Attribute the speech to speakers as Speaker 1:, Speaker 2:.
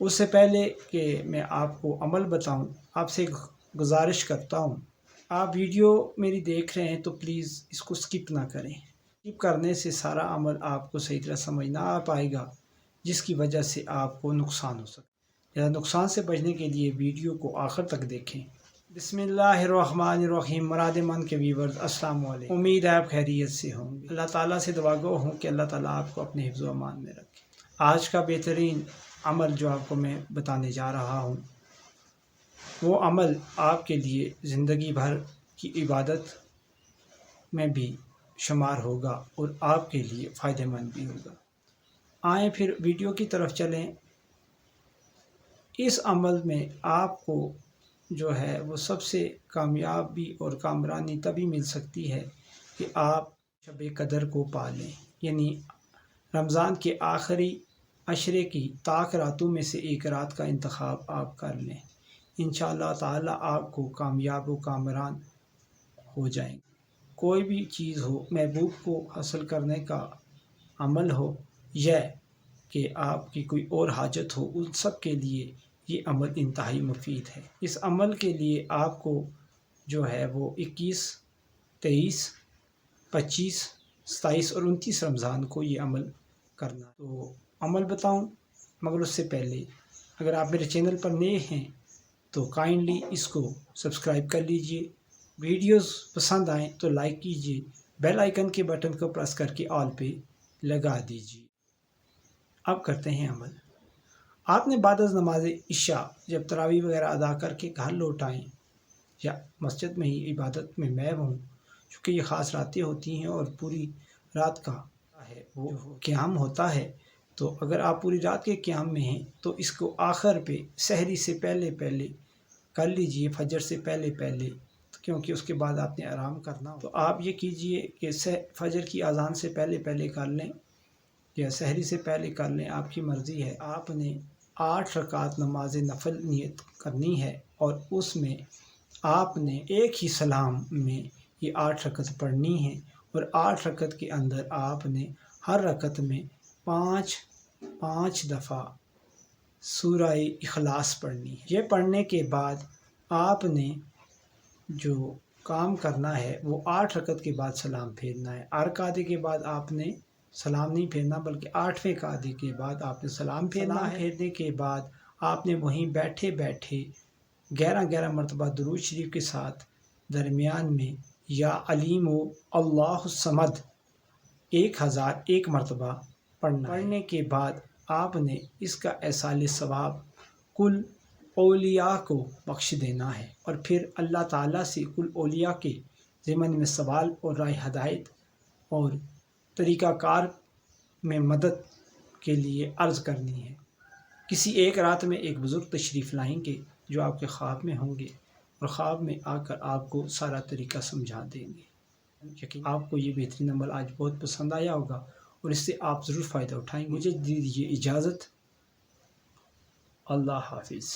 Speaker 1: اس سے پہلے کہ میں آپ کو عمل بتاؤں، آپ سے گزارش کرتا ہوں، آپ ویڈیو میری دیکھ رہے ہیں تو پلیز اس کو سکپ نہ کریں۔ سکپ کرنے سے سارا عمل آپ کو صحیح طرح سمجھ نہ آ پائے گا، جس کی وجہ سے آپ کو نقصان ہو سکتا ہے۔ نقصان سے بچنے کے لیے ویڈیو کو آخر تک دیکھیں۔ بسم اللہ الرحمن الرحیم۔ مراد من کے ویورز السلام علیکم، امید ہے آپ خیریت سے ہوں گے۔ اللہ تعالیٰ سے دعا گو ہوں کہ اللہ تعالیٰ آپ کو اپنے حفظ و امان میں رکھے۔ آج کا بہترین عمل جو آپ کو میں بتانے جا رہا ہوں، وہ عمل آپ کے لیے زندگی بھر کی عبادت میں بھی شمار ہوگا اور آپ کے لیے فائدہ مند بھی ہوگا۔ آئیں پھر ویڈیو کی طرف چلیں۔ اس عمل میں آپ کو جو ہے وہ سب سے کامیابی اور کامرانی تبھی مل سکتی ہے کہ آپ شب قدر کو پا لیں، یعنی رمضان کے آخری عشرے کی طاق راتوں میں سے ایک رات کا انتخاب آپ کر لیں۔ انشاءاللہ تعالی آپ کو کامیاب و کامران ہو جائیں گے۔ کوئی بھی چیز ہو، محبوب کو حاصل کرنے کا عمل ہو یا کہ آپ کی کوئی اور حاجت ہو، ان سب کے لیے یہ عمل انتہائی مفید ہے۔ اس عمل کے لیے آپ کو جو ہے وہ 21، 23، 25، 27 اور 29 رمضان کو یہ عمل کرنا۔ تو عمل بتاؤں مگر اس سے پہلے اگر آپ میرے چینل پر نئے ہیں تو کائنڈلی اس کو سبسکرائب کر لیجئے، ویڈیوز پسند آئیں تو لائک کیجئے، بیل آئیکن کے بٹن کو پریس کر کے آل پہ لگا دیجئے۔ اب کرتے ہیں عمل۔ آپ نے بعد از نماز عشاء جب تراویح وغیرہ ادا کر کے گھر لوٹ آئیں یا مسجد میں ہی عبادت میں محو ہوں، چونکہ یہ خاص راتیں ہوتی ہیں اور پوری رات کا ہے وہ قیام ہوتا ہے، تو اگر آپ پوری رات کے قیام میں ہیں تو اس کو آخر پہ سحری سے پہلے پہلے کر لیجئے، فجر سے پہلے پہلے، کیونکہ اس کے بعد آپ نے آرام کرنا ہو۔ تو آپ یہ کیجئے کہ فجر کی اذان سے پہلے پہلے کر لیں یا سحری سے پہلے کر لیں، آپ کی مرضی ہے۔ آپ نے 8 رکعت نماز نفل نیت کرنی ہے اور اس میں آپ نے ایک ہی سلام میں یہ 8 رکعت پڑھنی ہے، اور 8 رکعت کے اندر آپ نے ہر رکعت میں 5 دفعہ سورہ اخلاص پڑھنی ہے۔ یہ پڑھنے کے بعد آپ نے جو کام کرنا ہے وہ 8 رکعت کے بعد سلام پھیرنا ہے۔ ہر قعدے کے بعد آپ نے سلام نہیں پھیرنا، بلکہ 8ویں قعدے کے بعد آپ نے سلام پھیرنا ہے۔ پھیرنے کے بعد آپ نے وہیں بیٹھے بیٹھے 11 مرتبہ درود شریف کے ساتھ درمیان میں یا علیم و اللہ الصمد 1001 مرتبہ پڑھنا ہے۔ پڑھنے کے بعد آپ نے اس کا ایصال ثواب کل اولیاء کو بخش دینا ہے، اور پھر اللہ تعالیٰ سے کل اولیاء کے ضمن میں سوال اور رائے ہدایت اور طریقہ کار میں مدد کے لیے عرض کرنی ہے۔ کسی ایک رات میں ایک بزرگ تشریف لائیں گے جو آپ کے خواب میں ہوں گے اور خواب میں آ کر آپ کو سارا طریقہ سمجھا دیں گے۔ یقین آپ کو یہ بہترین عمل آج بہت پسند آیا ہوگا اور اس سے آپ ضرور فائدہ اٹھائیں گے۔ مجھے دیجیے اجازت، اللہ حافظ۔